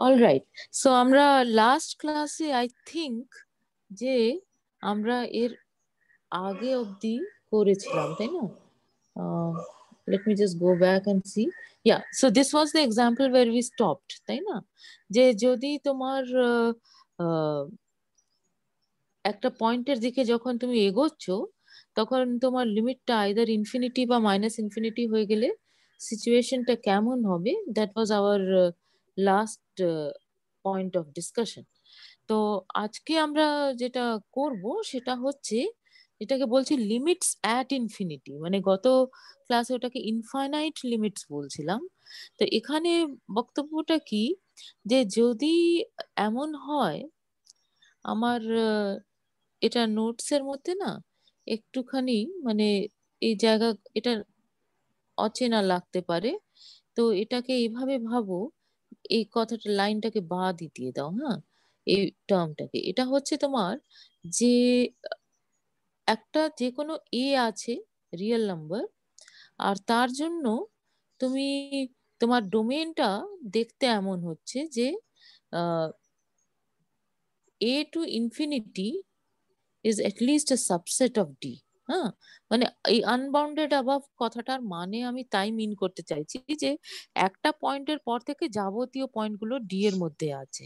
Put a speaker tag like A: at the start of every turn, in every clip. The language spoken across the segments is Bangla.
A: All right. সো আমরা লাস্ট ক্লাসে আই থিঙ্ক যে আমরা এর আগে অবধি করেছিলাম, তাই না? Let me just go back and see. Yeah, so this was the example where we stopped, তাই না? যে যদি তোমার একটা পয়েন্টের দিকে যখন তুমি এগোচ্ছ, তখন তোমার লিমিটটা আইদার ইনফিনিটি বা মাইনাস ইনফিনিটি হয়ে গেলে সিচুয়েশনটা কেমন হবে, that was our last point of discussion. তো আজকে আমরা যেটা করব সেটা হচ্ছে, এটাকে বলছি লিমিটস অ্যাট ইনফিনিটি, মানে গত ক্লাসে ওটাকে ইনফাইনাইট লিমিটস বলছিলাম। তো এখানে বক্তব্যটা কি, যে যদি এমন হয় আমার এটা নোটস এর মধ্যে না একটুখানি মানে এই জায়গা, এটা অচেনা লাগতে পারে, তো এটাকে এইভাবে ভাবো, এই কথাটা লাইনটাকে বাদ দিয়ে দাও, হ্যাঁ, এই টার্মটাকে। এটা হচ্ছে তোমার যে একটা যে কোনো এ আছে, রিয়েল নাম্বার, আর তার জন্য তুমি তোমার ডোমেনটা দেখতে এমন হচ্ছে যে a to infinity is at least a subset of d. হ্যাঁ, মানে এই আনবাউন্ডেড অ্যাবাভ কথাটার মানে আমি তাই মিন করতে চাইছি যে একটা পয়েন্টের পর থেকে যাবতীয় পয়েন্টগুলো ডি এর মধ্যে আছে।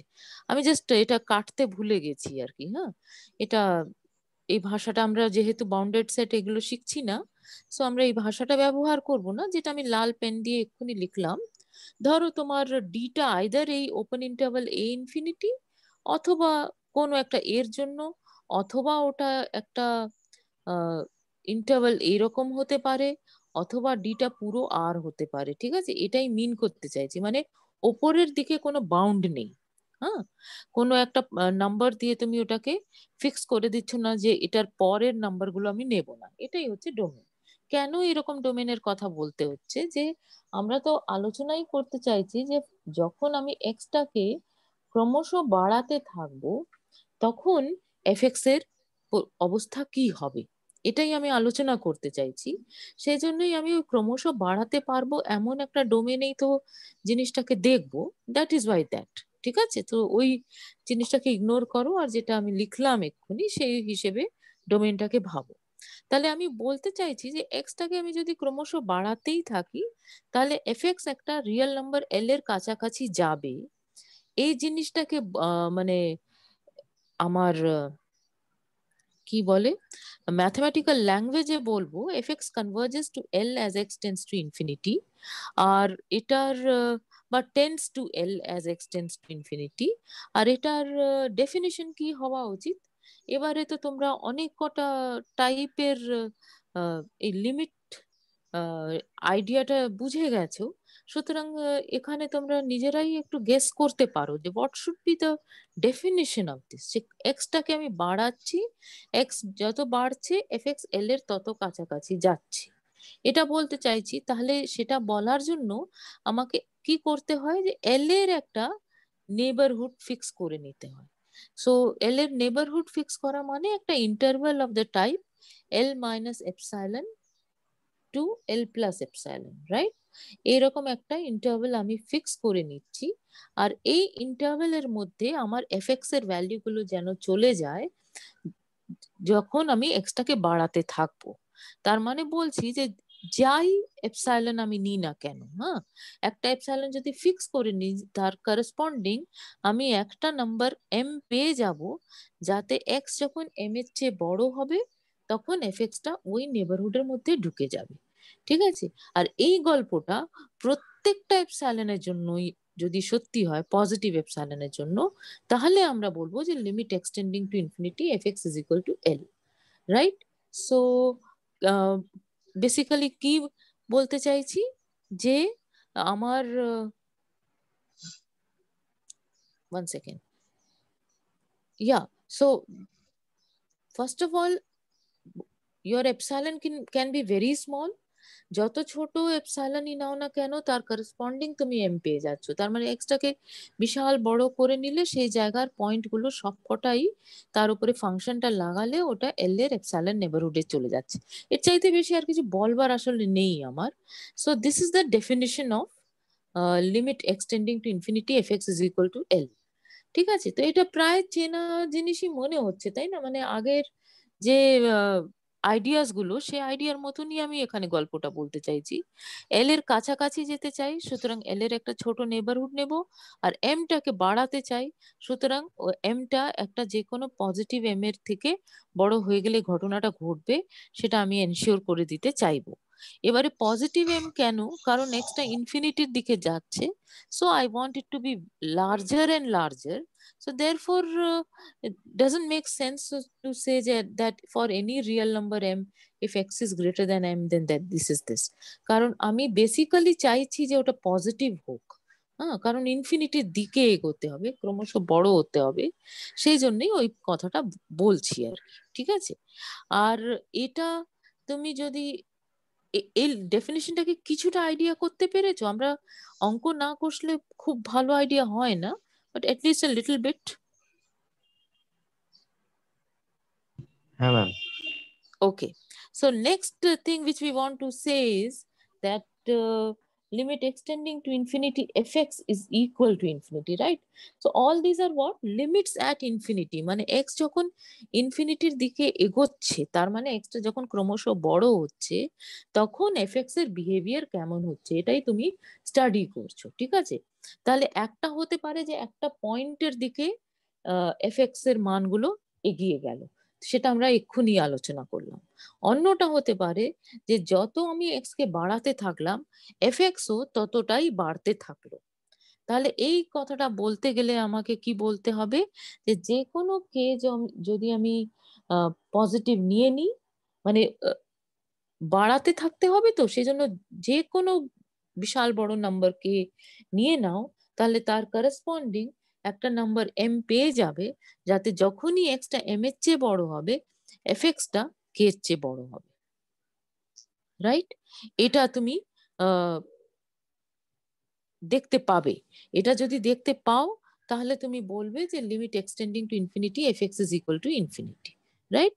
A: আমি জাস্ট এটা কাটতে ভুলে গেছি আর কি। হ্যাঁ, এটা এই ভাষাটা আমরা যেহেতু বাউন্ডেড সেট এগুলো শিখছি না, সো আমরা এই ভাষাটা ব্যবহার করব না, যেটা আমি লাল পেন দিয়ে এক্ষুনি লিখলাম। ধরো তোমার ডিটা আইদার এই ওপেন ইন্টারভাল এ ইনফিনিটি, অথবা কোনো একটা এর জন্য, অথবা ওটা একটা ইন্টারভাল এইরকম হতে পারে, অথবা ডিটা পুরো আর হতে পারে। ঠিক আছে, এটাই মিন করতে চাইছি, মানে ওপরের দিকে কোনো বাউন্ড নেই। হ্যাঁ, কোনো একটা নাম্বার দিয়ে তুমি ওটাকে ফিক্স করে দিচ্ছ না যে এটার পরের নাম্বারগুলো আমি নেব না, এটাই হচ্ছে ডোমেন। কেন এরকম ডোমেনের কথা বলতে হচ্ছে, যে আমরা তো আলোচনাই করতে চাইছি যে যখন আমি এক্সটাকে ক্রমশ বাড়াতে থাকবো, তখন এফএক্স এর অবস্থা কি হবে, এটাই আমি আলোচনা করতে চাইছি। সেই জন্যই আমি ওই ক্রমশ বাড়াতে পারবো এমন একটা ডোমেনেই তো জিনিসটাকে দেখবো, দ্যাট ইজ ওয়াই দ্যাট। ঠিক আছে, তো ওই জিনিসটাকে ইগনোর করো, আর যেটা আমি লিখলাম এক্ষুনি সেই হিসেবে ডোমেনটাকে ভাবো। তাহলে আমি বলতে চাইছি যে এক্সটাকে আমি যদি ক্রমশ বাড়াতেই থাকি, তাহলে এফএক্স একটা রিয়েল নাম্বার এল এর কাছাকাছি যাবে। এই জিনিসটাকে মানে আমার কি বলে, ম্যাথমেটিক্যাল ল্যাঙ্গুয়েজে বলবো f x converges to l as x tends to infinity. আর এটার বা tends to l as x tends to infinity. আর এটার ডেফিনিশন কি হওয়া উচিত? এবারে তো তোমরা অনেক কটা টাইপের এই লিমিট আইডিয়াটা বুঝে গেছো, সুতরাং এখানে তোমরা নিজেরাই একটু গেস করতে পারো যে what should be the definition of this. যে এক্সটাকে আমি বাড়াচ্ছি, এক্স যত বাড়ছে এফএক্স এল এর তত কাছাকাছি যাচ্ছে, এটা বলতে চাইছি। তাহলে সেটা বলার জন্য আমাকে কি করতে হয়, যে এল এর একটা নেবারহুড ফিক্স করে নিতে হয়। সো এল এর নেবারহুড ফিক্স করা মানে একটা interval of the type L minus epsilon to L plus epsilon, right? এইরকম একটা ইন্টারভেল আমি ফিক্স করে নিচ্ছি। আর এই ইন্টারভেলের মধ্যে আমার এফএক্স এর ভ্যালু গুলো যেন চলে যায় যখন আমি এক্সটাকে বাড়াতে থাকবো। তার মানে বলছি যে যাই এপসাইলন আমি নিই না কেন, হ্যাঁ, একটা এপসাইলন যদি ফিক্স করে নিই, তার করসপন্ডিং আমি একটা নাম্বার এম পেয়ে যাব, যাতে এক্স যখন এম এর চেয়ে বড় হবে তখন এফএক্সটা ওই নেবারহুডের মধ্যে ঢুকে যাবে। ঠিক আছে, আর এই গল্পটা প্রত্যেকটা এপসাইলনের জন্যই যদি সত্যি হয়, পজিটিভ এপসাইলনের জন্য, তাহলে আমরা বলবো যে limit extending to infinity f x is equal to L, right? So basically কি বলতে চাইছি, যে আমার one second, yeah, so first of all your epsilon can be very small. যত ছোট এপসাইলনই নাও না কেন তার করসপন্ডিং তুমি এম পেয়ে যাচ্ছ, তার মানে এক্সটাকে বিশাল বড় করে নিলে সেই জায়গার পয়েন্ট গুলো সবকটাই তার উপরে ফাংশনটা লাগালে ওটা এল এর এপসাইলন নেবারহুডে চলে যাচ্ছে। এর চাইতে বেশি আর কিছু বলবার আসলে নেই আমার। So this is the definition of limit extending to infinity f x is equal to l. ঠিক আছে, তো এটা প্রায় চেনা জিনিসই মনে হচ্ছে, তাই না? মানে আগের যে আইডিয়াস গুলো, সেই আইডিয়ার মতনই আমি এখানে গল্পটা বলতে চাইছি। এল এর কাছাকাছি যেতে চাই, সুতরাং এল এর একটা ছোট নেবারহুড নেব। আর এমটাকে বাড়াতে চাই, সুতরাং এমটা একটা যে কোনো পজিটিভ এম এর থেকে বড় হয়ে গেলে ঘটনাটা ঘটবে, সেটা আমি এনশিওর করে দিতে চাইবো। এবারে পজিটিভ এম কেন? কারণ এক্সটা ইনফিনিটির দিকে যাচ্ছে, so I want it to be larger and larger. So therefore, it doesn't make sense to say that for any real number m, if x is greater than m, then that this is this. কারণ আমি বেসিক্যালি চাইছি যে ওটা পজিটিভ হোক। হ্যাঁ, কারণ ইনফিনিটির দিকে এগোতে হবে, ক্রমশ বড় হতে হবে, সেই জন্যই ওই কথাটা বলছি আর কি। ঠিক আছে, আর এটা তুমি যদি এই ডেফিনেশনটাকে কিছুটা আইডিয়া করতে পেরেছো? আমরা অঙ্ক না কষলে খুব ভালো আইডিয়া হয় না, but least a little bit.
B: হ্যাঁ ma'am.
A: Okay, so next thing which we want to say is that limit extending to infinity fx is equal to infinity, right? So all these are what? Limits at infinity, মানে x যখন ইনফিনিটির দিকে এগোচ্ছে, তার মানে x টা যখন ক্রমশ বড় হচ্ছে, তখন fx এর বিহেভিয়ার কেমন হচ্ছে, এটাই তুমি স্টাডি করছো। ঠিক আছে, তাহলে একটা হতে পারে যে একটা পয়েন্টের দিকে fx এর মানগুলো এগিয়ে গেল, সেটা আমরা এক্ষুনি আলোচনা করলাম। অন্যটা হতে পারে যে যত আমি এক্স কে বাড়াতে থাকলাম, এফ এক্সও ততটাই বাড়তে থাকলো। তাহলে এই কথাটা বলতে গেলে আমাকে কি বলতে হবে? যে যে কোনো কে যদি আমি পজিটিভ নিয়ে নিই, মানে বাড়াতে থাকতে হবে, তো সেই জন্য যে কোনো বিশাল বড় নাম্বারকে নিয়ে নাও, তাহলে তার করেসপন্ডিং একটা নাম্বার এম পেয়ে যাবে, যাতে যখনই এক্সটা এম এর চেয়ে বড় হবে, এফ এক্সটা কে এর চেয়ে বড় হবে। রাইট, এটা তুমি আহ দেখতে পাবে। এটা যদি দেখতে পাও, তাহলে তুমি বলবে যে limit extending to infinity f x is equal to infinity. Right,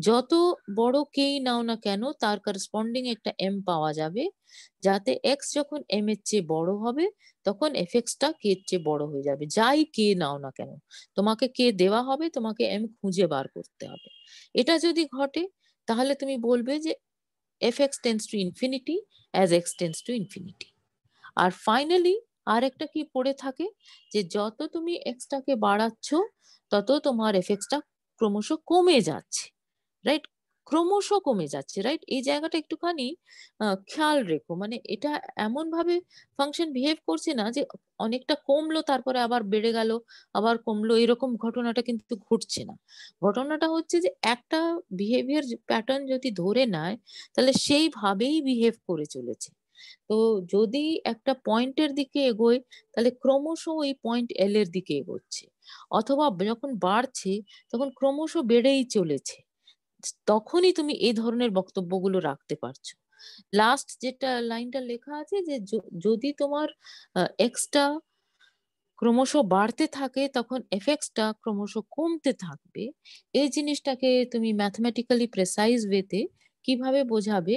A: যত বড় কেই নাও না কেন, তার করসপন্ডিং একটা এম পাওয়া যাবে, যাতে এক্স যখন এম এর চেয়ে বড় হবে, তখন এফ এক্সটা কে এর চেয়ে বড় হয়ে যাবে। যাই কে নাও না কেন, তোমাকে কে দেওয়া হবে, তোমাকে এম খুঁজে বার করতে হবে। এটা যদি ঘটে, তাহলে তুমি বলবে যে f x tends to infinity as x tends to infinity. আর ফাইনালি আর একটা কি পড়ে থাকে, যে যত তুমি এক্সটাকে বাড়াচ্ছ, তত তোমার এফেক্টটা ক্রমশ কমে যাচ্ছে। রাইট, ক্রমশ কমে যাচ্ছে। রাইট, এই জায়গাটা একটুখানি খেয়াল রেখো। মানে এটা এমন ভাবে ফাংশন বিহেভ করছে না যে অনেকটা কমলো তারপরে আবার বেড়ে গেল, আবার কমলো, এরকম ঘটনাটা কিন্তু ঘটছে না। ঘটনাটা হচ্ছে যে একটা বিহেভিয়ার প্যাটার্ন যদি ধরে নেয়, তাহলে সেইভাবেই বিহেভ করে চলেছে। তো যদি একটা পয়েন্টের দিকে এগোয়, তাহলে ক্রমশ ওই পয়েন্ট এল এর দিকে এগোচ্ছে, অথবা যখন বাড়ছে তখন ক্রমশ বেড়েই চলেছে। তখনই তুমি এই ধরনের বক্তব্যগুলো রাখতে পারছো। লাস্ট যেটা লাইনটা লেখা আছে, যে যদি তোমার এক্সটা ক্রমশ বাড়তে থাকে, তখন এফেক্টসটা ক্রমশ কমতে থাকবে। এই জিনিসটাকে তুমি ম্যাথমেটিক্যালি প্রেসাইজ ওয়েতে কিভাবে বোঝাবে?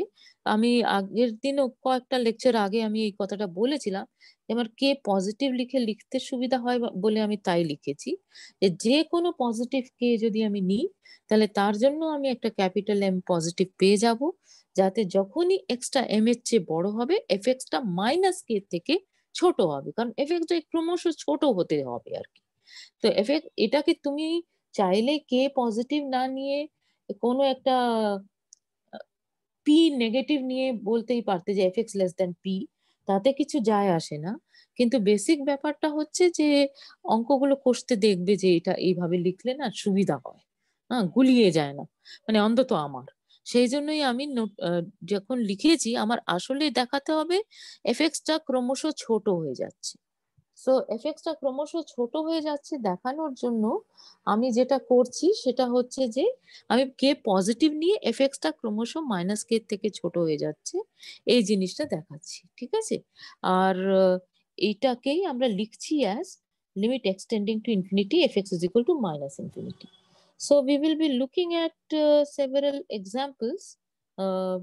A: আমি আগের দিনও কয়েকটা লেকচার আগে আমি এই কথাটা বলেছিলাম। আমার কে পজিটিভ লিখে লিখতে সুবিধা হয় বলে আমি তাই লিখেছি, যে কোনো পজিটিভ কে যদি আমি নিই, তাহলে তার জন্য আমি একটা ক্যাপিটাল এম পজিটিভ পেয়ে যাব, যাতে যখনই এক্সটা এম এর চেয়ে বড় হবে, এফেক্টসটা মাইনাস কে থেকে ছোট হবে, কারণ এফেক্টটা ক্রমশ ছোট হতে হবে আর কি। তো এফেক্ট এটাকে তুমি চাইলে কে পজিটিভ না নিয়ে কোনো একটা পি নেগেটিভ নিয়ে বলতেই পারতে যে f x less than P, তাতে কিছু যায় আসে না। কিন্তু বেসিক ব্যাপারটা হচ্ছে যে অঙ্কগুলো কষতে দেখবে যে এটা এইভাবে লিখলে না সুবিধা হয়, হ্যাঁ, গুলিয়ে যায় না, মানে অন্তত আমার। সেই জন্যই আমি যখন লিখেছি, আমার আসলে দেখাতে হবে এফেক্টসটা ক্রমশ ছোট হয়ে যাচ্ছে। সো এফেক্টসটা ক্রমশ ছোট হয়ে যাচ্ছে দেখানোর জন্য আমি যেটা করছি সেটা হচ্ছে যে আমি কে পজিটিভ নিয়ে এফেক্টসটা ক্রমশ মাইনাস কে থেকে ছোট হয়ে যাচ্ছে, এই জিনিসটা দেখাচ্ছি। ঠিক আছে, আর এইটাকেই আমরা লিখছি as limit extending to infinity f x is equal to minus infinity. So we will be looking at several examples. Uh,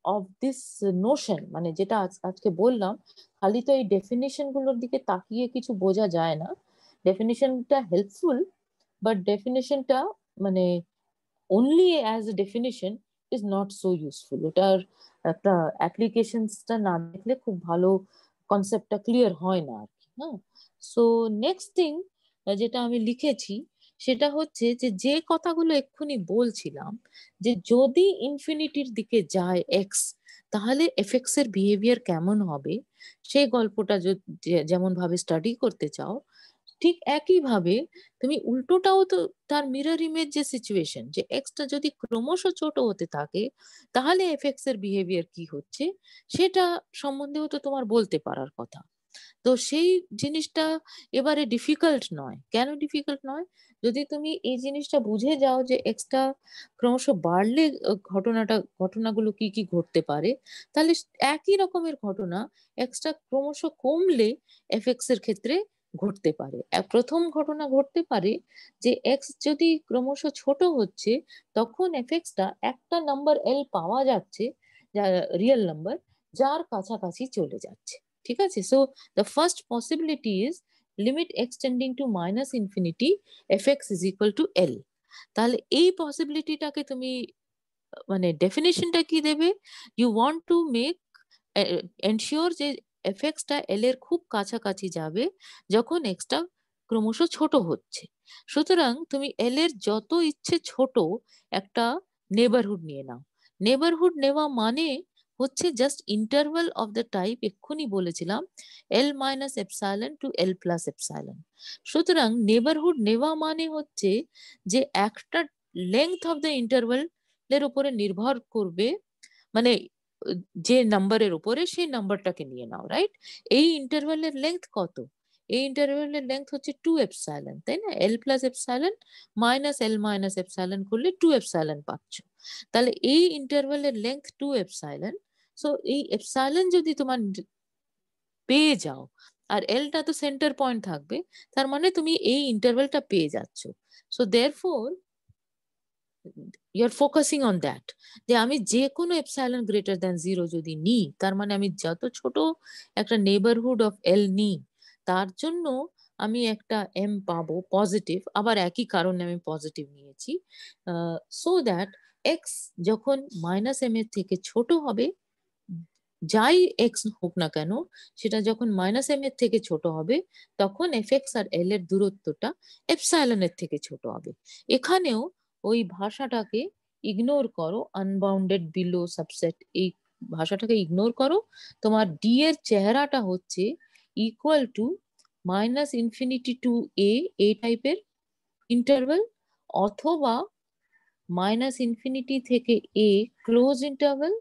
A: of this Notion, মানে যেটা আজকে বললাম, খালি তো এই ডেফিনেশন গুলোর দিকে তাকিয়ে কিছু বোঝা যায় না। ডেফিনেশনটা হেল্পফুল, বাট ডেফিনেশনটা মানে only as a definition is not so useful. ওটার একটা অ্যাপ্লিকেশনসটা না দেখলে খুব ভালো কনসেপ্টটা ক্লিয়ার হয় না আর কি। হ্যাঁ, সো নেক্সট থিং যেটা আমি লিখেছি সেটা হচ্ছে যে যে কথাগুলো এক্ষুনি বলছিলাম, যে যদি ইনফিনিটির দিকে যায় এক্স, তাহলে এফএক্স এর বিহেভিয়ার কেমন হবে, সেই গল্পটা যেমন ভাবে স্টাডি করতে চাও, ঠিক একই ভাবে তুমি উল্টোটাও তো, তার মিরর ইমেজ যে সিচুয়েশন, যে এক্সটা যদি ক্রমশ ছোট হতে থাকে তাহলে এফএক্স এর বিহেভিয়ার কি হচ্ছে, সেটা সম্বন্ধেও তো তোমার বলতে পারার কথা। তো সেই জিনিসটা এবারে ডিফিকাল্ট নয়। কেন ডিফিকাল্ট নয়? যদি তুমি এই জিনিসটা বুঝে যাও যে এক্সটা ক্রমশ বাড়লে ঘটনাগুলো কি কি ঘটতে পারে, তাহলে একই রকমের ঘটনা এক্সটা ক্রমশ কমলে এফএক্স এর ক্ষেত্রে ঘটতে পারে। প্রথম ঘটনা ঘটতে পারে যে এক্স যদি ক্রমশ ছোট হচ্ছে, তখন এফএক্সটা একটা নাম্বার এল পাওয়া যাচ্ছে, যা রিয়েল নাম্বার, যার কাছাকাছি চলে যাচ্ছে। ঠিক আছে? So the first possibility is limit extending to minus infinity fx is equal to l. তাহলে এই পসিবিলিটিটাকে তুমি মানে ডেফিনেশনটা কি দেবে? You want to make ensure যে এফএক্সটা এল এর খুব কাছাকাছি যাবে যখন এক্সটা ক্রমশ ছোট হচ্ছে। সুতরাং তুমি এল এর যত ইচ্ছে ছোট একটা নেবারহুড নিয়ে নাও। নেবারহুড নেওয়া মানে হচ্ছে just interval of the type এক্ষুনি বলেছিলাম এল minus epsilon to L plus epsilon. সুতরাং নেবারহুড নেওয়া মানে হচ্ছে যে একটা লেংথ অফ দ্য ইন্টারভাল এর উপরে নির্ভর করবে, মানে যে নাম্বারের উপরে সেই নাম্বারটাকে নিয়ে নাও, রাইট? এই ইন্টারভ্যালের লেংথ কত? এই ইন্টারভ্যালের লেংথ হচ্ছে 2 এপসাইলন, তাই না? এল plus epsilon minus L minus epsilon করলে 2 এপসাইলন পাচ্ছ। তাহলে এই ইন্টারভ্যালের লেংথ 2 এপসাইলন। সো এই এপসাইলন যদি তোমার পেয়ে যাও, আর এলটা তো সেন্টার পয়েন্ট থাকবে, তার মানে তুমি এই ইন্টারভ্যালটা পেয়ে যাচ্ছ। So therefore your focusing on that, যে আমি যে কোনো এপসাইলন গ্রেটার দ্যান 0 যদি নিই, তার মানে আমি যত ছোট একটা নেবারহুড অফ এল নিই, তার জন্য আমি একটা এম পাবো পজিটিভ। আবার একই কারণে আমি পজিটিভ নিয়েছি, সো দ্যাট এক্স যখন মাইনাস এম এর থেকে ছোট হবে, যাই এক্স হোক না কেন, সেটা যখন মাইনাস এম এর থেকে ছোট হবে, তখন এফ এক্স আর এল এর দূরত্বটা এপসাইলনের থেকে ছোট হবে। এখানেও ওই ভাষাটাকে ইগনোর করো, আনবাউন্ডেড বিলো সাবসেট, এই ভাষাটাকে ইগনোর করো। তোমার ডি এর চেহারাটা হচ্ছে equal to minus infinity to a টাইপের ইন্টারভেল, অথবা মাইনাস ইনফিনিটি থেকে এ ক্লোজ ইন্টারভেল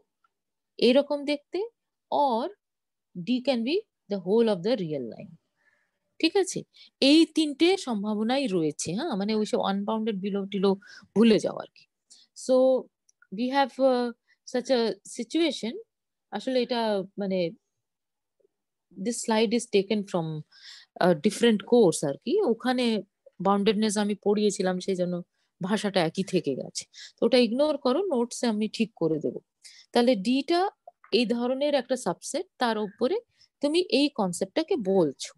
A: এরকম দেখতে, or D can be the whole of the real line. ঠিক আছে? এই তিনটে সম্ভাবনাই রয়েছে। হ্যাঁ, মানে ওইসব আনবাউন্ডেড বিলো টিলো ভুলে যাও আর কি। So we have such a situation. আসলে এটা মানে this slide is taken from different course আর কি। ওখানে বাউন্ডেডনেস আমি পড়িয়েছিলাম, সেই জন্য ভাষাটা একই থেকে গেছে। তো ওটা ইগনোর করো, নোটসে আমি ঠিক করে দেবো। তাহলে ডিটা এই ধরনের একটা সাবসেট, তার উপরে তুমি এই কনসেপ্টটাকে বলছো।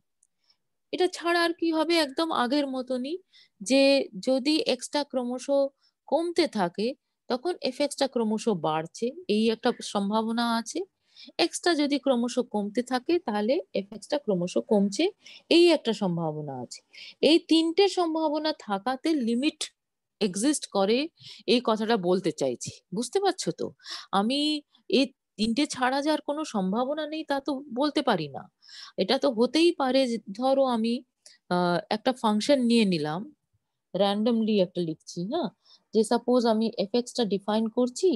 A: এটা ছাড়া আর কি হবে? একদম আগের মতনই, যে যদি এক্সটা ক্রমশ কমতে থাকে, তখন এফএক্সটা ক্রমশ বাড়ছে, এই একটা সম্ভাবনা আছে। এক্সটা যদি ক্রমশ কমতে থাকে, তাহলে এফএক্সটা ক্রমশ কমছে, এই একটা সম্ভাবনা আছে। এই তিনটে সম্ভাবনা থাকাতে লিমিট এক্সিস্ট করে, এই কথাটা বলতে চাইছি। বুঝতে পারছো তো? আমি এই তিনটে ছাড়া যার কোনো সম্ভাবনা নেই তা তো বলতে পারি না। এটা তো হতেই পারে যে ধরো আমি একটা ফাংশন নিয়ে নিলাম, র্যান্ডমলি একটা লিখছি, হ্যাঁ, যে সাপোজ আমি এফএক্সটা ডিফাইন করছি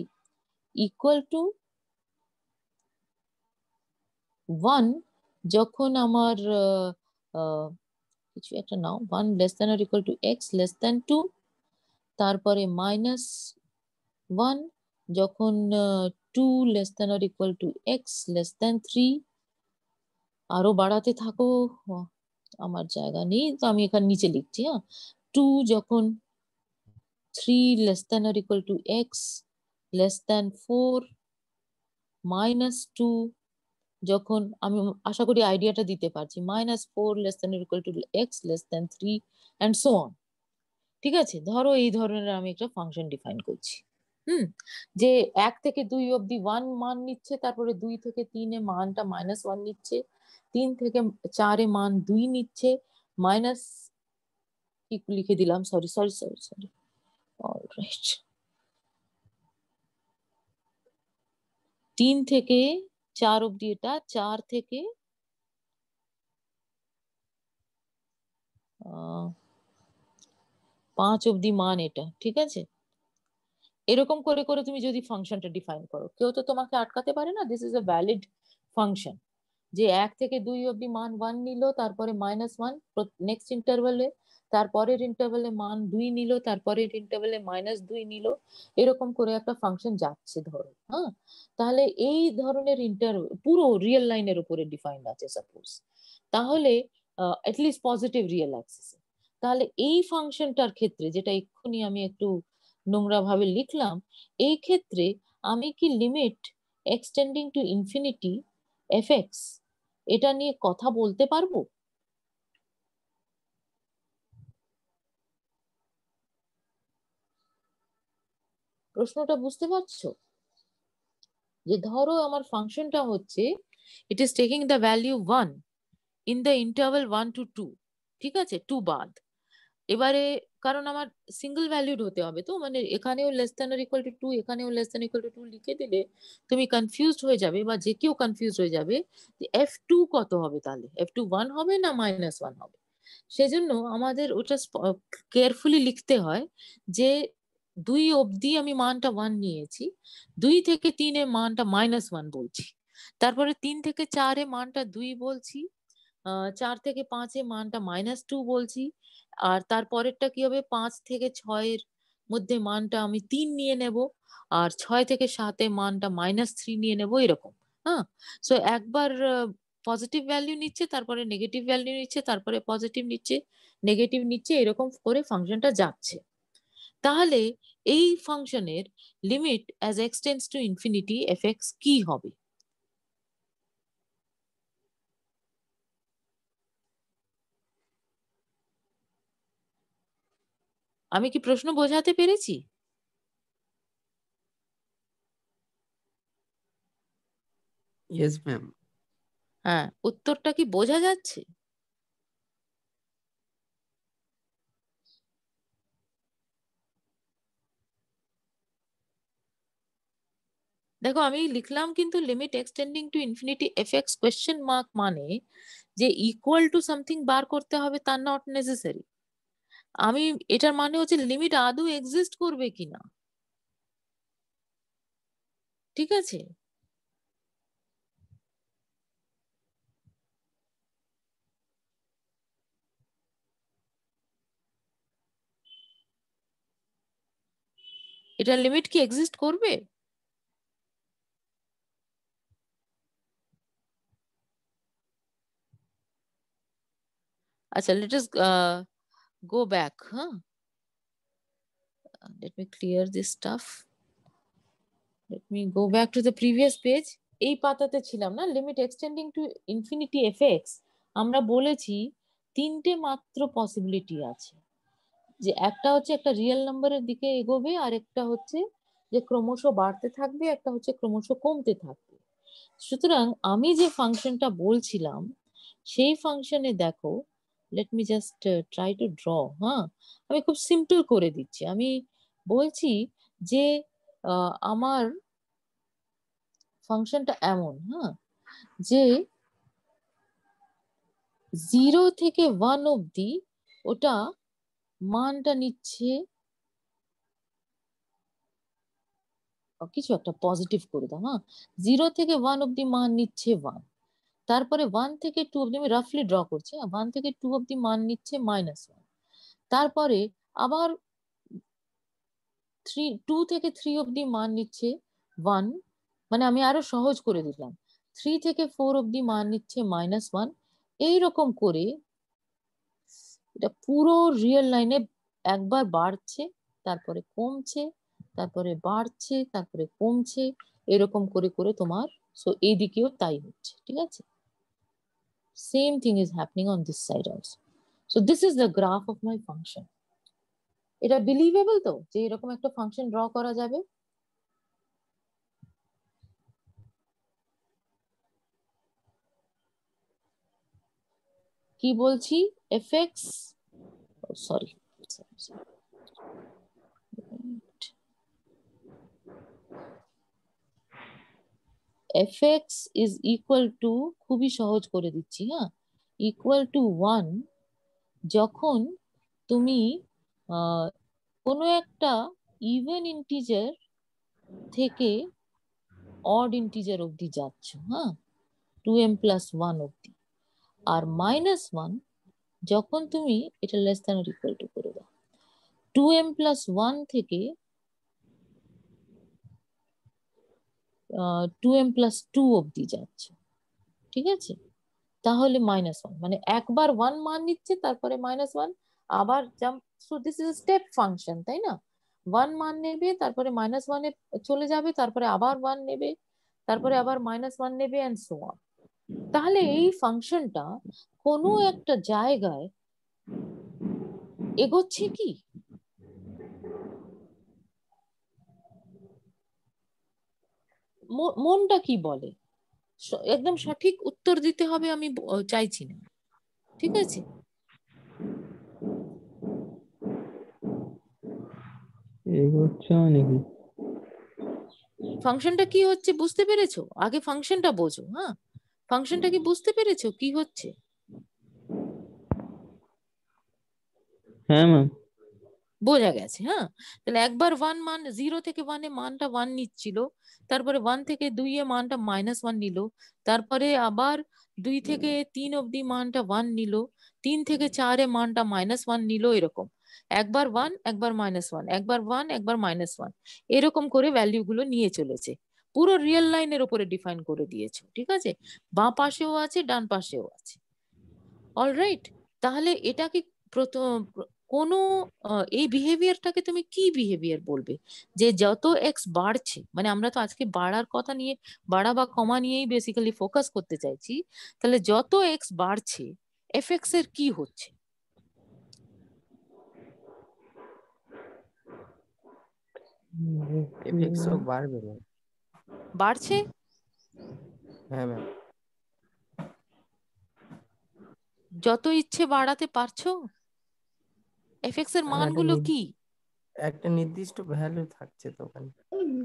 A: ইকুয়াল টু 1, যখন আমার কিছু একটা নাও, 1 < <2 তারপরে -1 যখন 2 < <3, আরো বাড়াতে থাকো। আমার জায়গা নেই তো আমি এখানে নিচে লিখছি, হ্যাঁ। 2 যখন 3 < x, <4, -2, যখন আমি আশা করি আইডিয়াটা দিতে পারছি, -4 <= x <3 and so on। ঠিক আছে, ধরো এই ধরনের আমি একটা ফাংশন ডিফাইন করছি, যে 1 থেকে 2 অব্দি 1 মান নিচ্ছে, তারপরে 2 থেকে 3 এ মানটা -1 নিচ্ছে, 3 থেকে 4 এ মান 2 নিচ্ছে, মাইনাস কি লিখে দিলাম, sorry sorry sorry sorry, alright, 3 থেকে 4 অব্দি এটা, 4 থেকে 5 অব্দি মান এটা, ঠিক আছে। এরকম করে করে তুমি যদি ফাংশনটা ডিফাইন করো, কেউ তো তোমাকে আটকাতে পারে না। This is a valid function, যে 1 থেকে 2 অব্দি মান 1 নিল, তারপরে -1 নেক্সট ইন্টারভ্যালে, তারপরের ইন্টারভ্যালে মান 2 নিল, তারপরের ইন্টারভ্যালে -2 নিল, এরকম করে একটা ফাংশন যাচ্ছে ধরো। হ্যাঁ, তাহলে এই ধরনের পুরো রিয়েল লাইনের উপরে ডিফাইন্ড আছে সাপোজ, তাহলে অ্যাটলিস্ট পজিটিভ রিয়েল অ্যাক্সিসে, তাহলে এই ফাংশনটার ক্ষেত্রে, যেটা এক্ষুনি আমি একটু নোংরা ভাবে লিখলাম, এই ক্ষেত্রে আমি কি limit extending to infinity f x এটা নিয়ে কথা বলতে পারবো? প্রশ্নটা বুঝতে পারছো? যে ধরো আমার ফাংশনটা হচ্ছে, it is taking the value 1 in the interval 1 to 2, ঠিক আছে, 2 বাদ। এবারে কারণ আমার সিঙ্গেল ভ্যালিউড হতে হবে, তো মানে এখানেও <= 2, এখানেও <= 2 লিখে দিলে তুমি কনফিউজড হয়ে যাবে, বা যে কেউ কনফিউজড হয়ে যাবে যে F2 কত হবে, তাহলে F2 1 হবে না -1 হবে। সেজন্য আমাদের ওটা কেয়ারফুলি লিখতে হয়, যে 2 অবধি আমি মানটা 1 নিয়েছি, 2 থেকে 3 এ মানটা -1 বলছি, তারপরে 3 থেকে 4 এ মানটা 2 বলছি, 4 থেকে 5 এ মানটা -2 বলছি, আর তারপরেরটা কি হবে, 5 থেকে 6 এর মধ্যে মানটা আমি 3 নিয়ে নেব, আর 6 থেকে 7 এ মানটা -3 নিয়ে নেব, এরকম। হ্যাঁ, সো একবার পজিটিভ ভ্যালু নিচ্ছে, তারপরে নেগেটিভ ভ্যালু নিচ্ছে, তারপরে পজিটিভ নিচ্ছে, নেগেটিভ নিচ্ছে, এরকম করে ফাংশনটা যাচ্ছে। তাহলে এই ফাংশনের limit as x tends to infinity FX কি হবে? আমি কি প্রশ্ন বোঝাতে পেরেছি?
B: Yes ma'am.
A: হ্যাঁ, উত্তরটা কি বোঝা যাচ্ছে? দেখো আমি লিখলাম কিন্তু limit extending to infinity FX question mark, মানে যে ইকুয়াল টু সামথিং বার করতে হবে তা নট নেসেসারি। আমি এটার মানে হচ্ছে লিমিট আদৌ এক্সিস্ট করবে কিনা, ঠিক আছে। এটার লিমিট কি এক্সিস্ট করবে? আচ্ছা, লেট আস গো ব্যাক। হ্যাঁ, let me clear this stuff, let me go back to the previous page। এই পাতাতে ছিলাম না, limit extending to infinity FX. আমরা বলেছি তিনটে মাত্র পসিবিলিটি আছে, যে একটা হচ্ছে একটা রিয়েল নাম্বারের দিকে এগোবে, আর একটা হচ্ছে যে ক্রমশ বাড়তে থাকবে, একটা হচ্ছে ক্রমশ কমতে থাকবে। সুতরাং আমি যে ফাংশনটা বলছিলাম, সেই ফাংশনে দেখো, late me just try two draw. হ্যাঁ, আমি খুব সিম্পল করে দিচ্ছি। আমি বলছি যে আমার ফাংশনটা এমন, হ্যাঁ, যে 0 থেকে 1 অব্দি ওটা মানটা নিচ্ছে, কিছু একটা পজিটিভ করে দাও। হ্যাঁ, 0 থেকে 1 অব্দি মান নিচ্ছে 1, তারপরে 1 থেকে 2 অব্দি, আমি রাফলি ড্র করছি, 1 থেকে 2 অব্দি মান নিচ্ছে -1, তারপরে আবার 2 থেকে 3 অব্দি মান নিচ্ছে 1, মানে আমি আরো সহজ করে দিলাম, 3 থেকে 4 অব্দি মান নিচ্ছে -1, এইরকম করে এটা পুরো রিয়েল লাইনে একবার বাড়ছে, তারপরে কমছে, তারপরে বাড়ছে, তারপরে কমছে, এরকম করে করে তোমার, সো এইদিকেও তাই হচ্ছে, ঠিক আছে? Same thing is happening on this side also. So this is the graph of my function. এটা বিলিভেবল তো, যে এরকম একটা ফাংশন ড্র করা যাবে? কি বলছি? F x, sorry, F x is equal two, খুবই সহজ করে দিচ্ছি, হ্যাঁ, ইকুয়াল টু 1 যখন তুমি কোনো একটা ইভেন ইন্টিজার থেকে অড ইন্টিজার অব্দি যাচ্ছ, হ্যাঁ, 2m+1 অব্দি। আর -1 যখন তুমি এটা less than or equal to করে দাও, 2m+1 থেকে 2m+2 অব্দি যাচ্ছ, ঠিক আছে? তাহলে -1, মানে একবার 1 মান নিচ্ছে, তারপরে -1 আবার jump. So this is step function, তাই না? 1 মান নেবে, তারপরে -1-এ চলে যাবে, তারপরে আবার 1 নেবে, তারপরে আবার -1 নেবে, এন্ড সো অন। তাহলে এই ফাংশনটা কোনো একটা জায়গায় এগোচ্ছে কি? মনটা কি বলে? একদম সঠিক উত্তর দিতে হবে, আমি চাইছি না, ঠিক আছে?
B: এগোচ্ছে মানে কি?
A: ফাংশনটা কি হচ্ছে বুঝতে পেরেছো? আগে ফাংশনটা বোঝো, হ্যাঁ, ফাংশনটা কি বুঝতে পেরেছো কি হচ্ছে?
B: হ্যাঁ ম্যাম।
A: বোঝা গেছে, হ্যাঁ। তাহলে একবার 1 মান, 0 থেকে 1-এ মানটা 1 নিচ্ছিল, তারপরে 1 থেকে 2-এ মানটা -1 নিল, তারপরে আবার 2 থেকে 3 অব্দি মানটা 1 নিল, 3 থেকে 4-এ মানটা -1 নিল, এরকম একবার 1 একবার -1, একবার 1 একবার -1, এরকম করে ভ্যালু গুলো নিয়ে চলেছে। পুরো রিয়েল লাইনের উপরে ডিফাইন করে দিয়েছো, ঠিক আছে? বাঁ পাশেও আছে, ডান পাশেও আছে। অলরাইট, তাহলে এটা কি প্রথম কোনো এই বিহেভিয়ারটাকে তুমি কি বিহেভিয়ার বলবে? যে যত এক্স বাড়ছে, মানে আমরা তো আজকে বাড়ার কথা নিয়ে, বাড়া বা কমা নিয়েই বেসিক্যালি ফোকাস করতে চাইছি, তাহলে যত এক্স বাড়ছে এফ এক্স এর কি হচ্ছে?
C: এফএক্সও বাড়বে ম্যাম।
A: বাড়ছে?
C: হ্যাঁ ম্যাম।
A: যত ইচ্ছে বাড়াতে পারছো? এফ এক্স এর মানগুলো কি?
C: একটা নির্দিষ্ট ভ্যালু থাকছে তো ওখানে।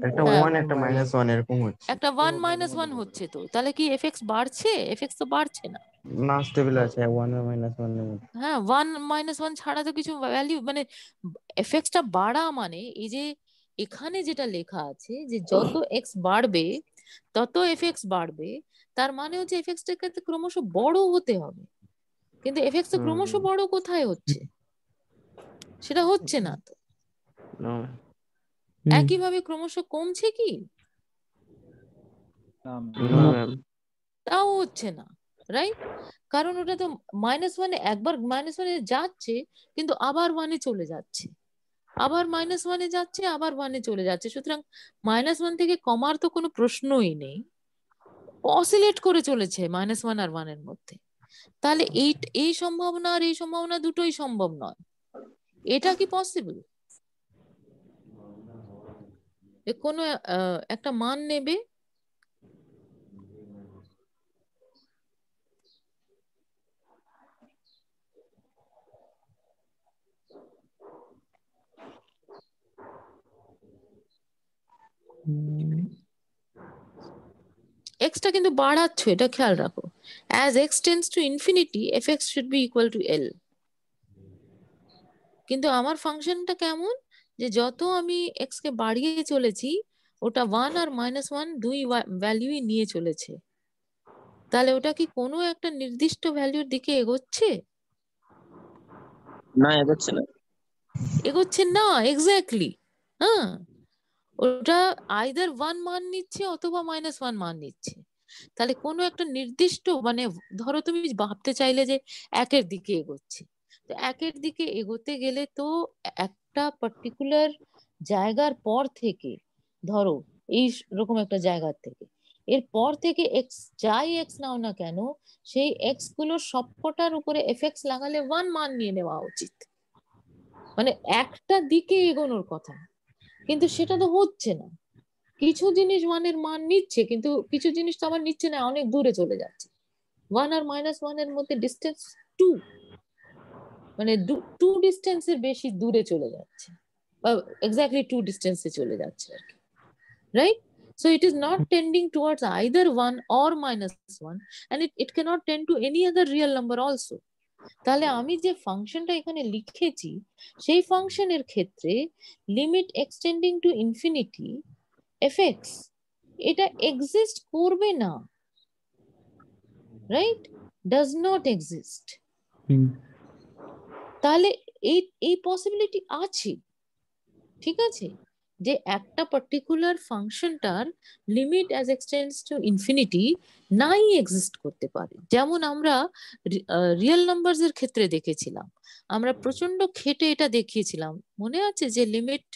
D: একটা
A: হ্যাঁ,
D: 1 একটা -1 এরকম হচ্ছে।
A: একটা 1 - 1 হচ্ছে, তো তাহলে কি এফ এক্স বাড়ছে? এফ এক্স তো বাড়ছে না।
D: না, স্টেবল আছে 1 আর -1 এর মধ্যে।
A: হ্যাঁ, 1 - 1 ছাড়া তো কিছু ভ্যালু, মানে এফেক্টটা বাড়া, মানে এই যে এখানে যেটা লেখা আছে যে যত এক্স বাড়বে তত এফএক্স বাড়বে, তার মানে হচ্ছে এফএক্সটাকে ক্রমশ বড় হতে হবে। কিন্তু এফএক্স তো ক্রমশ বড় কোথায় হচ্ছে? সেটা হচ্ছে না তো।
D: না,
A: একইভাবে ক্রমশ কমছে কি?
D: না ম্যাম।
A: তাও হচ্ছে না, রাইট? কারণ ওটা তো -1, একবার -1-এ যাচ্ছে, কিন্তু আবার 1-এ চলে যাচ্ছে, আবার -1-এ যাচ্ছে, আবার 1-এ চলে যাচ্ছে। সুতরাং -1 থেকে কমার তো কোনো প্রশ্নই নেই, অসিলেট করে চলেছে -1 আর 1-এর মধ্যে। তাহলে এই এই সম্ভাবনা আর এই সম্ভাবনা দুটোই সম্ভব নয়। এটা কি পসিবল? কোনো একটা মান নেবে, এক্সটা কিন্তু বাড়াচ্ছ, এটা খেয়াল রাখো। As x tends to infinity f x should be equal to l. কিন্তু আমার ফাংশনটা কেমন, যে যত আমি এক্স কে বাড়িয়ে চলেছি, ওটা 1 আর -1 দুই ভ্যালুই নিয়ে চলেছে। তাহলে ওটা কি কোনো একটা নির্দিষ্ট ভ্যালুর দিকে এগোচ্ছে?
E: না, এগোচ্ছে না।
A: এগোচ্ছে না, এক্স্যাক্টলি। হ্যাঁ, ওটা আইদার 1 মান নিচ্ছে অথবা -1 মান নিচ্ছে। তাহলে কোনো একটা নির্দিষ্ট, মানে ধরো তুমি ভাবতে চাইলে যে 1-এর দিকে এগোচ্ছে, তো 1-এর দিকে এগোতে গেলে তো একটা পার্টিকুলার জায়গার পর থেকে, ধরো এই রকম একটা জায়গা থেকে। এরপর থেকে এক্স যাই এক্স নাও না কেন, সেই এক্স গুলোর সবকটার উপরে এফএক্স লাগালে 1 মান নিয়ে নেওয়া উচিত, মানে একটা দিকে এগোনোর কথা। কিন্তু সেটা তো হচ্ছে না। কিছু জিনিস 1 এর মান নিচ্ছে, কিন্তু কিছু জিনিস তো আবার নিচ্ছে না, অনেক দূরে চলে যাচ্ছে। 1 আর -1 এর মধ্যে ডিস্টেন্স 2, মানে 2 ডিস্টেন্সের বেশি দূরে চলে যাচ্ছে, বা এক্স্যাক্টলি 2 ডিস্টেন্সে চলে যাচ্ছে আর কি, right? So it is not tending towards either 1 or -1, and it cannot tend to any other real number also. তাহলে আমি যে ফাংশনটা এখানে লিখেছি, সেই ফাংশনের ক্ষেত্রে limit extending to infinity f x, এটা এক্সিস্ট করবে না, right? Does not exist.
B: Hmm
A: তাহলে এই পসিবিলিটি আছে, ঠিক আছে, যে একটা পার্টিকুলার ফাংশনটার limit as extends to infinity নাই এক্সিস্ট করতে পারে। যেমন আমরা রিয়েল নাম্বারস এর ক্ষেত্রে দেখেছিলাম, আমরা প্রচন্ড খেটে এটা দেখিয়েছিলাম, মনে আছে, যে লিমিট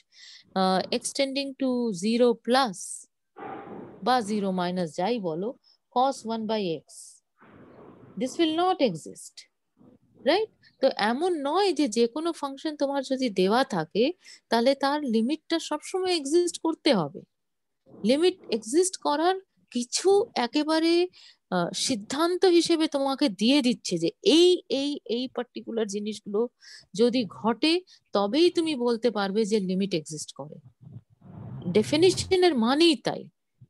A: এক্সটেন্ডিং টু 0+ বা 0- যাই বলো, cos 1/x, this will not exist, right? তো এমন নয় যে যে কোনো ফাংশন তোমার যদি দেওয়া থাকে তাহলে তার লিমিটটা সবসময় এক্সিস্ট করতে হবে। লিমিট এক্সিস্ট করার কিছু একেবারে সিদ্ধান্ত হিসেবে তোমাকে দিয়ে দিচ্ছে যে এই এই এই পার্টিকুলার জিনিসগুলো যদি ঘটে তবেই তুমি বলতে পারবে যে লিমিট এক্সিস্ট করে। ডেফিনিশনের মানেই তাই,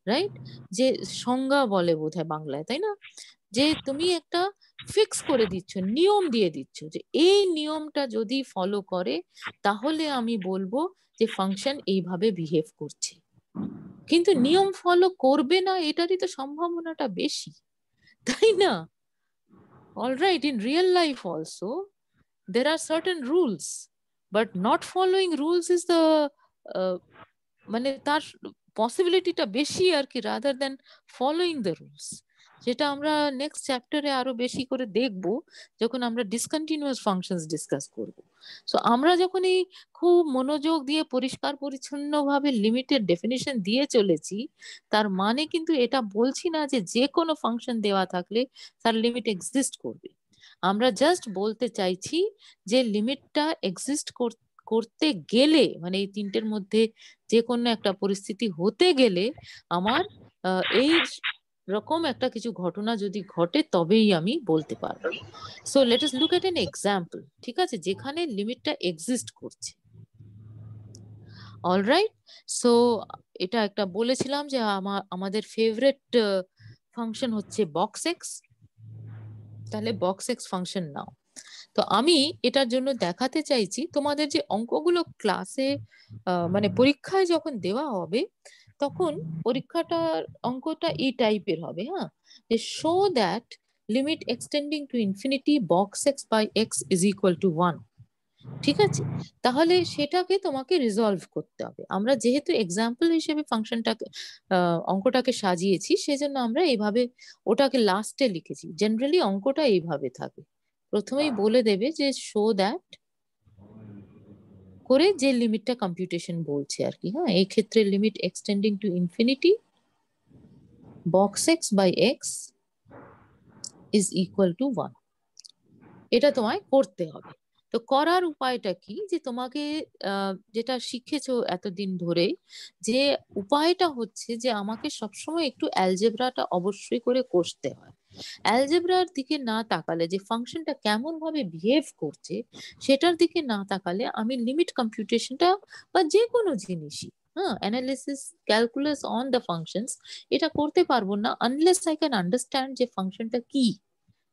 A: রাইট? যে সংজ্ঞা বলে বোধহয় বাংলায়, তাই না? যে তুমি একটা ফিক্স করে দিচ্ছ, নিয়ম দিয়ে দিচ্ছ, যে এই নিয়মটা যদি ফলো করে তাহলে আমি বলবো যে ফাংশন এইভাবে বিহেভ করছে। কিন্তু নিয়ম ফলো করবে না এটারই তো সম্ভাবনাটা বেশি, তাই না? Alright, in real life also there are certain rules, but not following rules is the মানে তার পসিবিলিটিটা বেশি আর কি, rather than following the rules, যেটা আমরা নেক্সট চ্যাপ্টারে আরো বেশি করে দেখব যখন আমরা ডিসকন্টিনিউয়াস ফাংশনস ডিসকাস করব। সো আমরা যখন এই খুব মনোযোগ দিয়ে পরিষ্কার পরিচ্ছন্ন ভাবে লিমিটের ডেফিনিশন দিয়ে চলেছি, তার মানে কিন্তু এটা বলছি না যে যে কোনো ফাংশন দেওয়া থাকলে তার লিমিট এক্সিস্ট করবে। আমরা জাস্ট বলতে চাইছি যে লিমিটটা এক্সিস্ট করতে গেলে, মানে এই তিনটের মধ্যে যে কোনো একটা পরিস্থিতি হতে গেলে আমার এই রকম একটা কিছু ঘটনা যদি ঘটে তবেই আমি বলতে পারবো। So let us look at an example, ঠিক আছে, যেখানে লিমিটটা এক্সিস্ট করছে। অলরাইট, সো এটা একটা বলেছিলাম যে আমাদের ফেভারিট ফাংশন হচ্ছে বক্স এক্স। তাহলে বক্স এক্স ফাংশন নাও। তো আমি এটার জন্য দেখাতে চাইছি তোমাদের যে অঙ্কগুলো ক্লাসে মানে পরীক্ষায় যখন দেওয়া হবে তখন পরীক্ষাটার অঙ্কটা এই টাইপের হবে, হ্যাঁ, যে show that limit extending to infinity box x by x is equal to 1। ঠিক আছে, তাহলে সেটাকে তোমাকে রিজলভ করতে হবে। আমরা যেহেতু এক্সাম্পল হিসেবে ফাংশনটাকে অঙ্কটাকে সাজিয়েছি, সেজন্য আমরা এইভাবে ওটাকে লাস্টে লিখেছি। জেনারেলি অঙ্কটা এইভাবে থাকে, প্রথমেই বলে দেবে যে শো দ্যাট করে যে লিমিটটা কম্পিউটেশন বলছে আর কি, হ্যাঁ, এই ক্ষেত্রে limit extending to infinity box x by x is equal to 1। এটা তোমায় করতে হবে। তো করার উপায়টা কি, যে তোমাকে যেটা শিখেছো এতদিন ধরে, যে উপায়টা হচ্ছে যে আমাকে সবসময় একটু অ্যালজেব্রাটা অবশ্যই করে কষতে হয়। অ্যালজেব্রার দিকে না তাকালে, যে ফাংশনটা কেমন ভাবে বিহেভ করছে সেটার দিকে না তাকালে আমি লিমিট কম্পিউটেশনটা বা যে কোনো জিনিসই, হ্যাঁ, analysis calculus on the functions, এটা করতে পারবো না আনলেস আই ক্যান আন্ডারস্ট্যান্ড যে ফাংশনটা কি,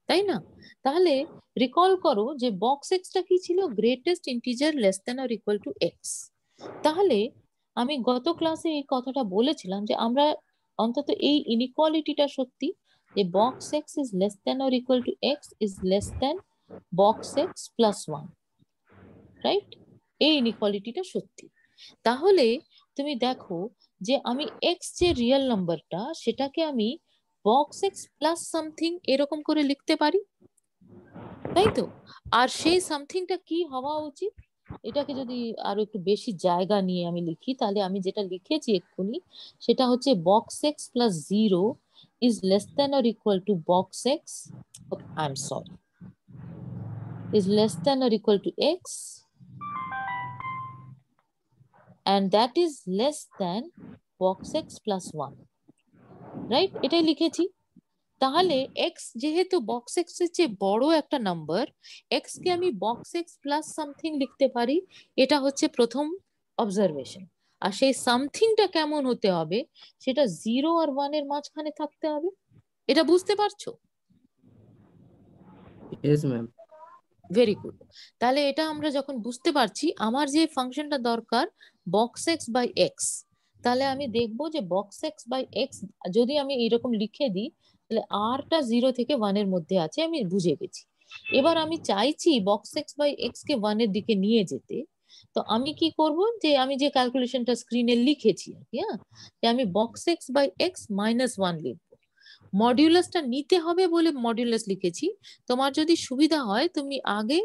A: তাই না? তাহলে রিকল করো যে বক্স এক্সটা কি ছিল, greatest integer less than or equal to x. তাহলে আমি গত ক্লাসে এই কথাটা বলেছিলাম যে আমরা অন্তত এই ইনইকুয়ালিটিটা সত্যি, যে box x is less than or equal to x is less than box x plus 1, right? এই ইনইকুয়ালিটিটা সত্যি। তাহলে তুমি দেখো যে আমি এক্স যে রিয়েল নাম্বারটা সেটাকে আমি বক্স এক্স প্লাস সামথিং এরকম করে লিখতে পারি, তাই তো? আর সেই সামথিংটা কি হওয়া উচিত? এটাকে যদি আরো একটু বেশি জায়গা নিয়ে আমি লিখি, তাহলে আমি যেটা লিখেছি এক্ষুনি সেটা হচ্ছে box x plus 0 is less than or equal to box x, okay, I'm sorry, is less than or equal to x, and that is less than box x plus 1, right? এটাই লিখেছি। তাহলে x যেহেতু বক্স এক্স এর চেয়ে বড় একটা নাম্বার, x কে আমি বক্স এক্স প্লাস সামথিং লিখতে পারি, এটা হচ্ছে প্রথম অবজারভেশন। আর সেই সামথিংটা কেমন হতে হবে, সেটা 0 আর 1 এর মাঝখানে থাকতে হবে। এটা বুঝতে পারছো?
C: Yes ma'am.
A: Very good. তাহলে এটা আমরা যখন বুঝতে পারছি, আমার যে ফাংশনটা দরকার বক্স এক্স বাই এক্স, তাহলে আমি দেখবো যে বক্স এক্স বাই এক্স যদি আমি এইরকম লিখে দিই, তাহলে আরটা 0 থেকে 1 এর মধ্যে আছে, আমি বুঝে গেছি। এবার আমি চাইছি বক্স এক্স বাই এক্স কে 1 এর দিকে নিয়ে যেতে। তো আমি কি করব, যে আমি যে ক্যালকুলেশনটা স্ক্রিনে লিখেছি আর কি, হ্যাঁ, যে আমি box x by x minus 1 লিখবো। মডিউলাসটা নিতে হবে বলে মডিউলাস লিখেছি। তোমার যদি সুবিধা হয় তুমি আগে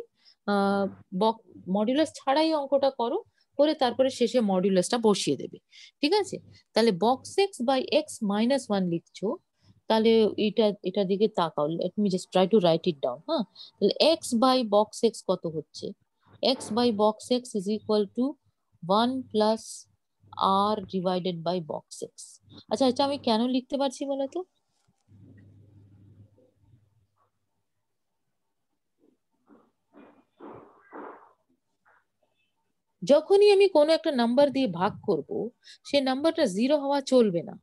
A: মডিউলাস ছাড়াই অঙ্কটা করো, করে তারপরে শেষে মডিউলাসটা বসিয়ে দেবে, ঠিক আছে? তাহলে box x by x minus 1 লিখছো, তাহলে এটা দিকে তাকাও, let me just try to write it down. হ্যাঁ, তাহলে এক্স বাই বক্স এক্স কত হচ্ছে? X by box x is equal to 1 plus r divided by box x. আচ্ছা, এটা আমি কেন লিখতে পারছি বলো তো? যখনই আমি কোনো একটা নাম্বার দিয়ে ভাগ করব, সে নাম্বারটা 0 হওয়া চলবে না,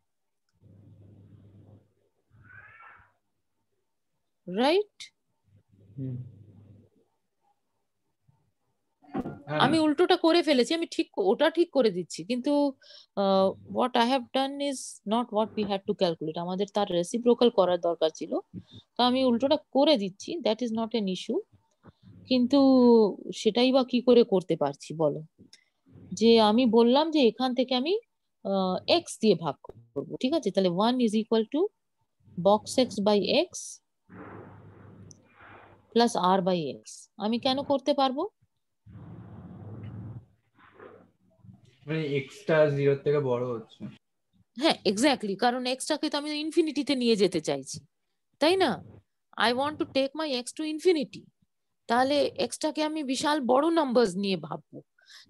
A: রাইট? আমি উল্টোটা করে ফেলেছি, আমি ওটা ঠিক করে দিচ্ছি, কিন্তু what I have done is not what we had to calculate. আমাদের তার রেসিপ্রোকাল করার দরকার ছিল, তো আমি উল্টোটা করে দিচ্ছি, that is not an issue. কিন্তু সেটাই বা কি করে করতে পারছি বলো? যে আমি বললাম যে এখান থেকে আমি এক্স দিয়ে ভাগ করবো, ঠিক আছে? তাহলে 1 is equal to box x by x plus r by x. আমি কেন করতে পারবো?
E: মানে এক্সটা 0 থেকে বড় হচ্ছে।
A: হ্যাঁ, এক্স্যাক্টলি, কারণ এক্সটাকে তো আমি ইনফিনিটিতে নিয়ে যেতে চাইছি, তাই না? I want to take my x to infinity. তাহলে এক্সটাকে আমি বিশাল বড় নাম্বারস নিয়ে ভাববো।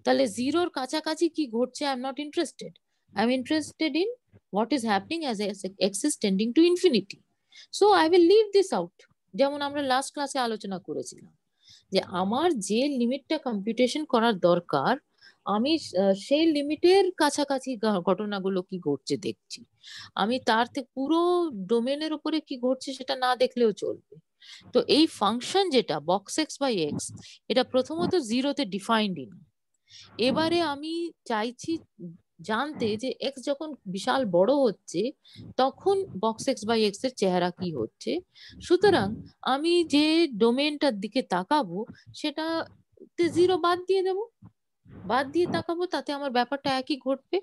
A: তাহলে 0-র কাছাকাছি কি ঘটছে I am not interested. I am interested in what is happening as x is tending to infinity. So I will leave this out. যেমন আমরা লাস্ট ক্লাসে আলোচনা করেছিলাম, যে আমার যে লিমিটটা কম্পিউটেশন করার দরকার, আমি সেই লিমিটের কাছাকাছি ঘটনাগুলো কি ঘটছে দেখছি। আমি তার থেকে পুরো ডোমেনের উপরে কি ঘটছে সেটা না দেখলেও চলবে। তো এই ফাংশন যেটা বক্স এক্স বাই এক্স, এটা প্রথমত 0-তে ডিফাইন্ড না। এবারে আমি চাইছি জানতে যে এক্স যখন বিশাল বড় হচ্ছে, তখন বক্স এক্স বাই এক্স এর চেহারা কি হচ্ছে। সুতরাং আমি যে ডোমেনটার দিকে তাকাবো, সেটাতে 0 বাদ দিয়ে দেবো, বাদ দিয়ে তাকাবো, তাতে আমার ব্যাপারটা একই ঘটবে।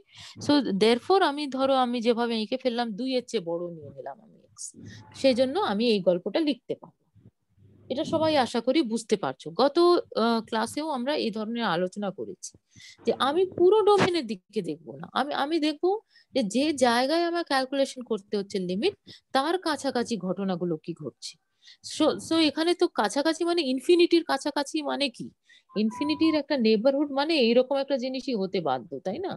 A: সো দেয়ারফর আমি ধরো আমি যেভাবে এঁকে ফেললাম 2 এর চেয়ে বড় নিয়ে নিলাম আমি এক্স, সেই জন্য আমি এই গল্পটা লিখতে পারবো। এটা সবাই আশা করি বুঝতে পারছো। গত ক্লাসেও আমরা এই ধরনের আলোচনা করেছি যে আমি পুরো ডোমেনের দিকে দেখবো না, আমি দেখবো যে যে জায়গায় আমার ক্যালকুলেশন করতে হচ্ছে লিমিট, তার কাছাকাছি ঘটনাগুলো কি ঘটছে। সো এখানে তো কাছাকাছি মানে ইনফিনিটির কাছাকাছি মানে কি? ইনফিনিটির একটা নেবারহুড মানে এইরকম একটা জিনিসই হতে বাধ্য, তাই না?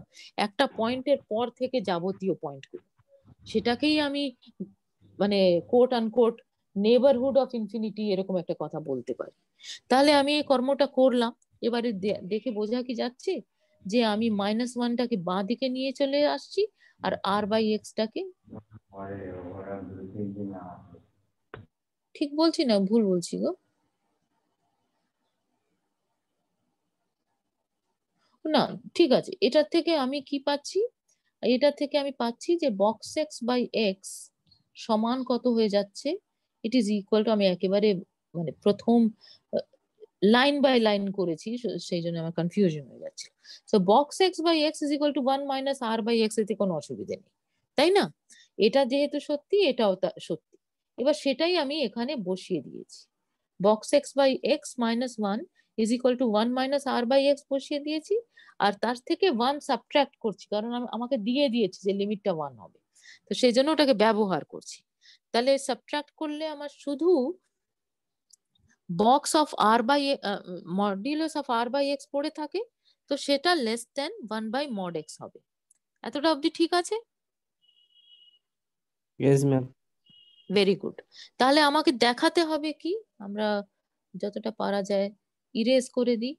A: একটা পয়েন্টের পর থেকে যাবতীয় পয়েন্টগুলো, সেটাকেই আমি মানে coat unquote neighbourhood of infinity এরকম একটা কথা বলতে পারি। তাহলে আমি এই কর্মটা করলাম। এবারে দেখে বোঝা কি যাচ্ছে যে আমি -1টাকে বাঁ দিকে নিয়ে চলে আসছি, আর আর বাই এক্সটাকে, ঠিক বলছি না ভুল বলছি গো? না, ঠিক আছে। এটার থেকে আমি কি পাচ্ছি? এটা থেকে আমি পাচ্ছি যে বক্স এক্স বাই এক্স সমান কত হয়ে যাচ্ছে, ইট ইজ ইকুয়াল টু, আমি একেবারে মানে প্রথম লাইন বাই লাইন করেছি, সেই জন্য আমার কনফিউশন হয়ে যাচ্ছে। So box x by x is equal to 1 minus r by x, এতে কোনো অসুবিধা নেই, তাই না? এটা যেহেতু সত্যি, এটাও সত্যি। এবার সেটাই আমি এখানে বসিয়ে দিয়েছি। Box x by x minus 1 is equal to 1 minus r by x বসিয়ে দিয়েছি, আর তার থেকে 1 সাবট্রাক্ট করছি, কারণ আমাকে দিয়ে দিয়েছি যে লিমিটটা 1 হবে, তো সেই জন্য ওটাকে ব্যবহার করছি। তাহলে সাবট্রাক্ট করলে আমার শুধু box of r by modulus of r by x পড়ে থাকে, তো সেটা less than 1 by mod x হবে। এতটা অবধি ঠিক আছে?
C: Yes ma'am.
A: Very good. তাহলে আমাকে দেখাতে হবে কি, আমরা যতটা পারা যায় ইরেজ করে দিই।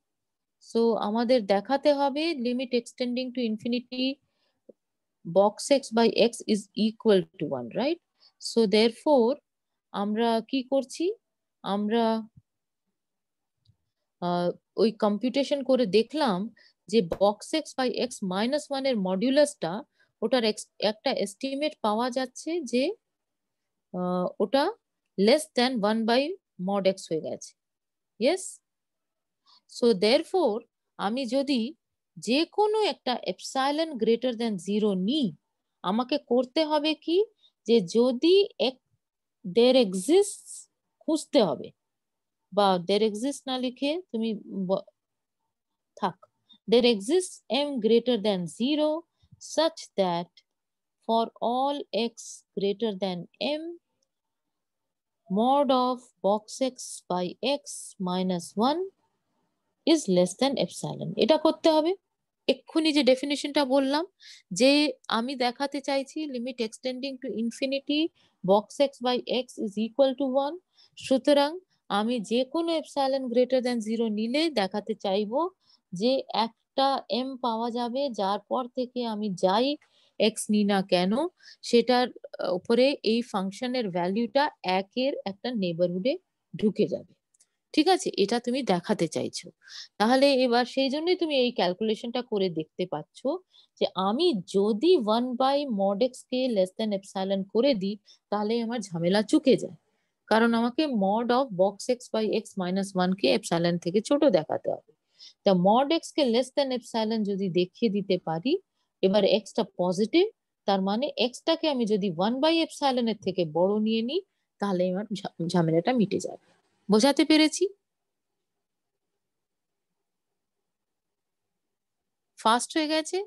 A: সো আমাদের দেখাতে হবে limit extending to infinity box x by x is equal to 1, right? So therefore আমরা কি করছি, আমরা ওই কম্পিউটেশন করে দেখলাম যে box x by x minus 1 এর মডিউলাসটা, ওটার একটা এস্টিমেট পাওয়া যাচ্ছে যে ওটা less than 1 by mod x হয়ে গেছে। ইয়েস। সো দেয়ারফোর আমি যদি যে কোনো একটা এপসাইলন গ্রেটার দেন 0 নিই, আমাকে করতে হবে কি, যে যদি দের এক্সিস্ট খুঁজতে হবে, বা দের এক্সিস্ট না লিখে তুমি থাক, দের exist m greater than 0 such that for all x greater than m mod of box x by x minus 1 is less than epsilon। এটা করতে হবে। এক্ষুনি যে ডেফিনেশনটা বললাম, যে আমি দেখাতে চাইছি limit extending to infinity box x by x is equal to 1, সুতরাং আমি যে কোনো এপসাইলন গ্রেটার দ্যান 0 নিলে দেখাতে চাইবো যে একটা এম পাওয়া যাবে, যার পর থেকে আমি যাই এক্স নিই না কেন সেটার উপরে এই ফাংশনের ভ্যালুটা 1 এর একটা নেবারহুডে ঢুকে যাবে। ঠিক আছে, এটা তুমি দেখাতে চাইছো। তাহলে এবার সেই জন্যই তুমি এই ক্যালকুলেশনটা করে দেখতে পাচ্ছ যে আমি যদি 1 বাই মড এক্স কে লেস দেন এপসাইলন করে দিই, তাহলে আমার ঝামেলা চুকে যায়, কারণ আমাকে mod of box x by x minus 1 কে এপসাইলন থেকে ছোট দেখাতে হবে। তা মড এক্স কে লেস দেন এপসাইলন যদি দেখিয়ে দিতে পারি, এবার এক্সটা পজিটিভ, তার মানে এক্সটাকে আমি যদি 1 বাই এপসাইলনের থেকে বড় নিয়ে নিই, তাহলে আমার ঝামেলাটা মিটে যাবে। বোঝাতে পেরেছি? ফাস্ট হয়ে গেছে?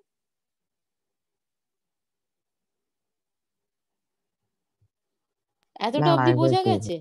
A: এতটা
D: না
A: অব্দি
D: এবার
A: বোঝা
D: করবো।
A: গেছে?